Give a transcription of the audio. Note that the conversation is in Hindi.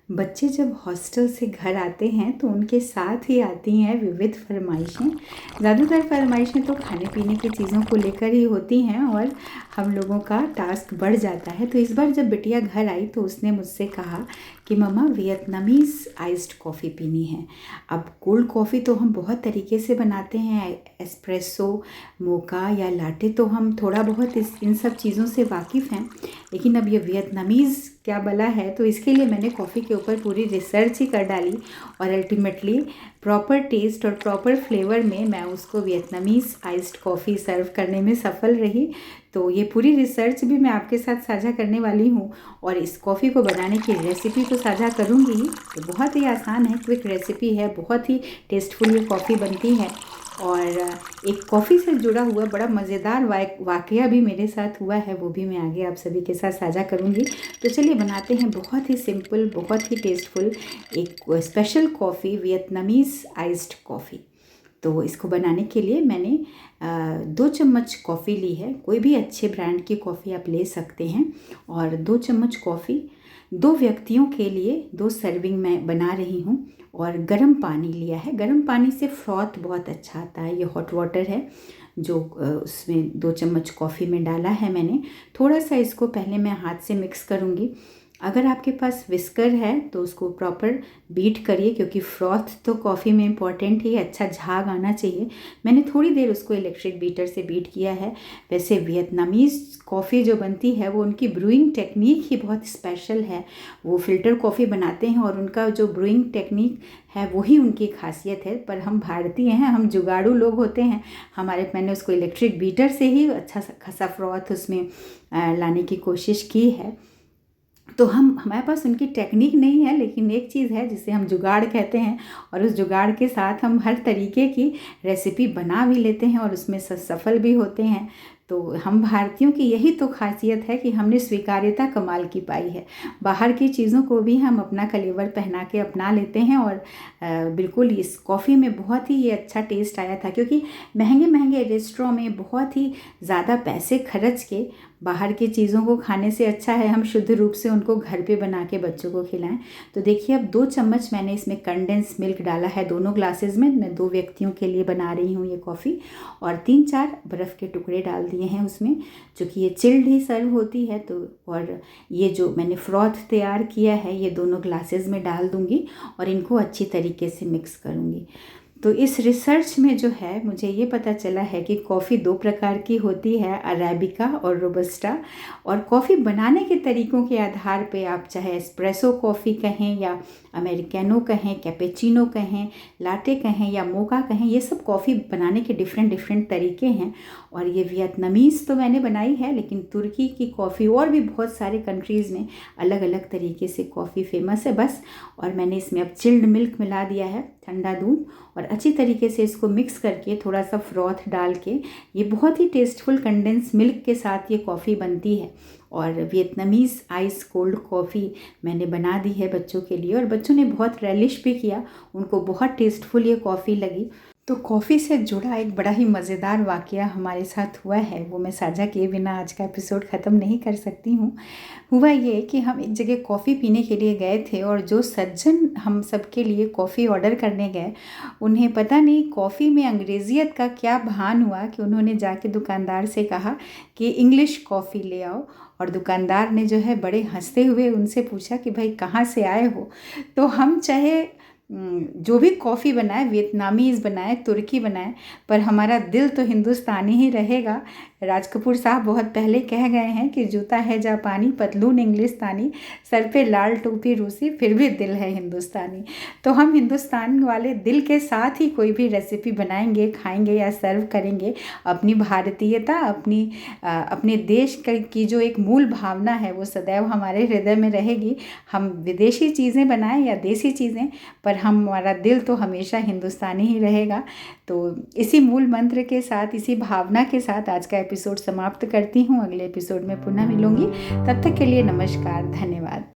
बच्चे जब हॉस्टल से घर आते हैं तो उनके साथ ही आती हैं विविध फरमाइशें। ज़्यादातर फरमाइशें तो खाने पीने की चीज़ों को लेकर ही होती हैं और हम लोगों का टास्क बढ़ जाता है। तो इस बार जब बिटिया घर आई तो उसने मुझसे कहा कि मम्मा वियतनामीज़ आइस्ड कॉफ़ी पीनी है। अब कोल्ड कॉफ़ी तो हम बहुत तरीके से बनाते हैं, एस्प्रेसो, मोका या लाटे, तो हम थोड़ा बहुत इन सब चीज़ों से वाकिफ़ हैं। लेकिन अब ये वियतनामीज़ क्या बला है, तो इसके लिए मैंने कॉफ़ी के ऊपर पूरी रिसर्च ही कर डाली और अल्टीमेटली प्रॉपर टेस्ट और प्रॉपर फ्लेवर में मैं उसको वियतनामीज़ आइस्ड कॉफ़ी सर्व करने में सफल रही। तो ये पूरी रिसर्च भी मैं आपके साथ साझा करने वाली हूँ और इस कॉफ़ी को बनाने की रेसिपी तो साझा करूँगी ही। तो बहुत ही आसान है, क्विक रेसिपी है, बहुत ही टेस्टफुल ये कॉफ़ी बनती है। और एक कॉफ़ी से जुड़ा हुआ बड़ा मज़ेदार वाक़या भी मेरे साथ हुआ है, वो भी मैं आगे आप सभी के साथ साझा करूँगी। तो चलिए बनाते हैं बहुत ही सिंपल, बहुत ही टेस्टफुल एक special coffee, Vietnamese iced coffee. तो इसको बनाने के लिए मैंने 2 चम्मच कॉफ़ी ली है। कोई भी अच्छे ब्रांड की कॉफ़ी आप ले सकते हैं। और 2 चम्मच कॉफ़ी, 2 व्यक्तियों के लिए 2 सर्विंग मैं बना रही हूँ। और गर्म पानी लिया है। गर्म पानी से फ्रॉथ बहुत अच्छा आता है। ये हॉट वाटर है जो उसमें 2 चम्मच कॉफ़ी में डाला है मैंने। थोड़ा सा इसको पहले मैं हाथ से मिक्स करूँगी। अगर आपके पास विस्कर है तो उसको प्रॉपर बीट करिए, क्योंकि फ्रॉथ तो कॉफ़ी में इम्पॉर्टेंट ही, अच्छा झाग आना चाहिए। मैंने थोड़ी देर उसको इलेक्ट्रिक बीटर से बीट किया है। वैसे वियतनामीज़ कॉफ़ी जो बनती है वो उनकी ब्रूइंग टेक्निक ही बहुत स्पेशल है। वो फ़िल्टर कॉफ़ी बनाते हैं और उनका जो ब्रूइंग टेक्निक है वही उनकी खासियत है। पर हम भारतीय हैं, हम जुगाड़ू लोग होते हैं। मैंने उसको इलेक्ट्रिक बीटर से ही अच्छा खासा फ्रॉथ उसमें लाने की कोशिश की है। तो हमारे पास उनकी टेक्निक नहीं है, लेकिन एक चीज़ है जिसे हम जुगाड़ कहते हैं और उस जुगाड़ के साथ हम हर तरीके की रेसिपी बना भी लेते हैं और उसमें सफल भी होते हैं। तो हम भारतीयों की यही तो खासियत है कि हमने स्वीकार्यता कमाल की पाई है। बाहर की चीज़ों को भी हम अपना कलेवर पहना के अपना लेते हैं और बिल्कुल इस कॉफ़ी में बहुत ही ये अच्छा टेस्ट आया था, क्योंकि महंगे महंगे रेस्टोरेंट में बहुत ही ज़्यादा पैसे खर्च के बाहर की चीज़ों को खाने से अच्छा है हम शुद्ध रूप से उनको घर पे बना के बच्चों को खिलाएं। तो देखिए, अब 2 चम्मच मैंने इसमें कंडेंस मिल्क डाला है दोनों ग्लासेस में। मैं 2 व्यक्तियों के लिए बना रही हूँ ये कॉफ़ी। और 3-4 बर्फ़ के टुकड़े डाल दिए हैं उसमें, चूँकि ये चिल्ड ही सर्व होती है। तो और ये जो मैंने फ्रॉथ तैयार किया है ये दोनों ग्लासेस में डाल दूँगी और इनको अच्छी तरीके से मिक्स करूँगी। तो इस रिसर्च में जो है मुझे ये पता चला है कि कॉफ़ी 2 प्रकार की होती है, अरेबिका और रोबस्टा। और कॉफ़ी बनाने के तरीक़ों के आधार पे आप चाहे एस्प्रेसो कॉफ़ी कहें या अमेरिकानो कहें, कैपेचिनो कहें, लाटे कहें या मोका कहें, ये सब कॉफ़ी बनाने के डिफरेंट तरीके हैं। और ये वियतनामीज़ तो मैंने बनाई है, लेकिन तुर्की की कॉफ़ी और भी बहुत सारे कंट्रीज़ में अलग अलग तरीके से कॉफ़ी फेमस है बस। और मैंने इसमें अब चिल्ड मिल्क मिला दिया है, ठंडा दूध, और अच्छी तरीके से इसको मिक्स करके थोड़ा सा फ्रॉथ डाल के ये बहुत ही टेस्टफुल कंडेंस मिल्क के साथ ये कॉफ़ी बनती है। और वियतनामीज़ आइस कोल्ड कॉफ़ी मैंने बना दी है बच्चों के लिए और बच्चों ने बहुत रेलिश भी किया, उनको बहुत टेस्टफुल ये कॉफ़ी लगी। तो कॉफ़ी से जुड़ा एक बड़ा ही मज़ेदार वाक़या हमारे साथ हुआ है, वो मैं साझा किए बिना आज का एपिसोड ख़त्म नहीं कर सकती हूँ। हुआ ये कि हम एक जगह कॉफ़ी पीने के लिए गए थे और जो सज्जन हम सब के लिए कॉफ़ी ऑर्डर करने गए, उन्हें पता नहीं कॉफ़ी में अंग्रेज़ियत का क्या भान हुआ कि उन्होंने जाके दुकानदार से कहा कि इंग्लिश कॉफ़ी ले आओ। और दुकानदार ने जो है बड़े हंसते हुए उनसे पूछा कि भाई कहाँ से आए हो। तो हम चाहे जो भी कॉफ़ी बनाए, वियतनामीज़ बनाए, तुर्की बनाए, पर हमारा दिल तो हिंदुस्तानी ही रहेगा। राज कपूर साहब बहुत पहले कह गए हैं कि जूता है जापानी, पतलून इंग्लिस्तानी, सर पे लाल टोपी रूसी, फिर भी दिल है हिंदुस्तानी। तो हम हिंदुस्तान वाले दिल के साथ ही कोई भी रेसिपी बनाएंगे, खाएंगे या सर्व करेंगे। अपनी भारतीयता, अपने देश की जो एक मूल भावना है वो सदैव हमारे हृदय में रहेगी। हम विदेशी चीज़ें बनाएं या देसी चीज़ें, पर हमारा दिल तो हमेशा हिंदुस्तानी ही रहेगा। तो इसी मूल मंत्र के साथ, इसी भावना के साथ आज का एपिसोड समाप्त करती हूँ। अगले एपिसोड में पुनः मिलूंगी। तब तक के लिए नमस्कार, धन्यवाद।